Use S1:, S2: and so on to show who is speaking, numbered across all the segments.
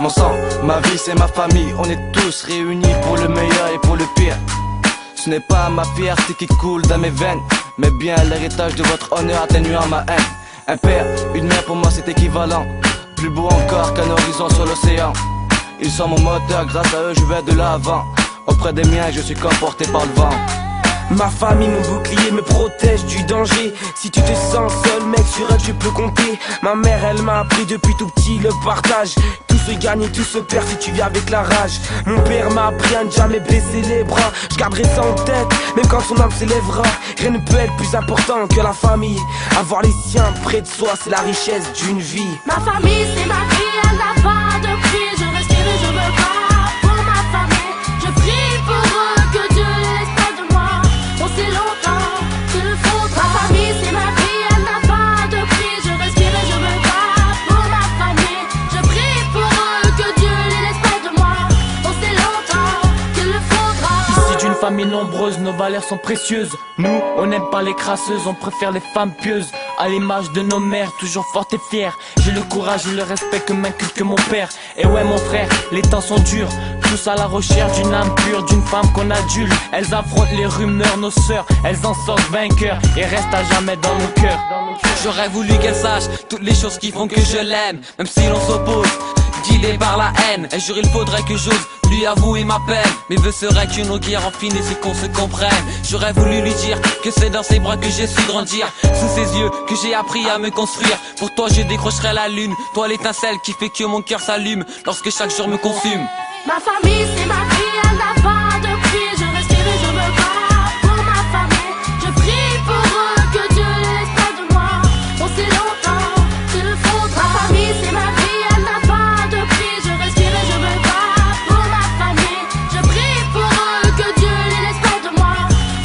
S1: Mon sang, ma vie c'est ma famille. On est tous réunis pour le meilleur et pour le pire. Ce n'est pas ma fierté qui coule dans mes veines, mais bien l'héritage de votre honneur atténuant ma haine. Un père, une mère pour moi c'est équivalent. Plus beau encore qu'un horizon sur l'océan. Ils sont mon moteur, grâce à eux je vais de l'avant. Auprès des miens je suis comporté par le vent.
S2: Ma famille, mon bouclier me protège du danger. Si tu te sens seul mec, sur elle tu peux compter. Ma mère elle m'a appris depuis tout petit le partage. Tout se gagne et tout se perd si tu viens avec la rage. Mon père m'a appris à ne jamais baisser les bras. Je garderai ça en tête, même quand son âme s'élèvera. Rien ne peut être plus important que la famille. Avoir les siens près de soi, c'est la richesse d'une vie.
S3: Ma famille c'est ma vie, elle n'a pas de prix. Je respire et je me bats pour ma famille. Je prie pour eux, que Dieu les laisse près de moi. On sait longtemps qu'il le faudra. Ma famille c'est ma vie, elle n'a pas de prix. Je respire et je me bats pour ma famille. Je prie pour eux, que Dieu les laisse près de moi. On sait longtemps qu'il le faudra.
S4: Issus d'une famille nombreuse, nos valeurs sont précieuses. Nous, on n'aime pas les crasseuses, on préfère les femmes pieuses. À l'image de nos mères, toujours fortes et fières. J'ai le courage et le respect que m'inculque mon père. Et ouais mon frère, les temps sont durs. Tous à la recherche d'une âme pure, d'une femme qu'on adule. Elles affrontent les rumeurs, nos sœurs, elles en sortent vainqueurs et restent à jamais dans nos cœurs.
S5: J'aurais voulu qu'elle sache toutes les choses qui font que je l'aime, même si l'on s'oppose, guidé par la haine. Un jour il faudrait que j'ose lui avouer ma peine. Mes vœux seraient que nos guerres en finissent et qu'on se comprenne. J'aurais voulu lui dire que c'est dans ses bras que j'ai su grandir, sous ses yeux que j'ai appris à me construire. Pour toi je décrocherai la lune, toi l'étincelle qui fait que mon cœur s'allume lorsque chaque jour me consume.
S3: Ma famille c'est ma vie, elle n'a pas de prix. Je respire et je me bats pour ma famille. Je prie pour eux, que Dieu les laisse près de moi. On sait longtemps qu'il le faudra. Ma famille c'est ma vie, elle n'a pas de prix. Je respire et je me bats pour ma famille. Je prie pour eux, que Dieu les laisse près de moi.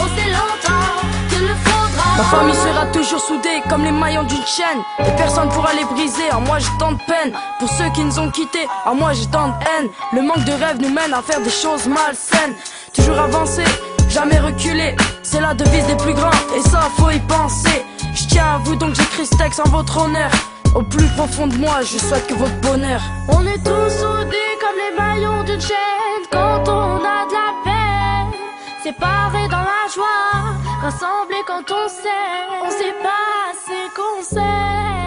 S3: On sait longtemps qu'il le faudra.
S6: Ma famille sera toujours soudée comme les maillons d'une chaîne. Et personne pourra les briser, en moi j'ai tant de peine. Pour ceux qui nous ont quittés, en moi j'ai tant de haine. Le manque de rêve nous mène à faire des choses malsaines. Toujours avancer, jamais reculer, c'est la devise des plus grands, et ça faut y penser. Je tiens à vous donc j'écris ce texte en votre honneur. Au plus profond de moi, je souhaite que votre bonheur.
S3: On est tous soudés comme les maillons d'une chaîne. Quand on a de la peine, séparés dans la joie, rassemblés quand on s'aime. On sait pas assez qu'on s'aime.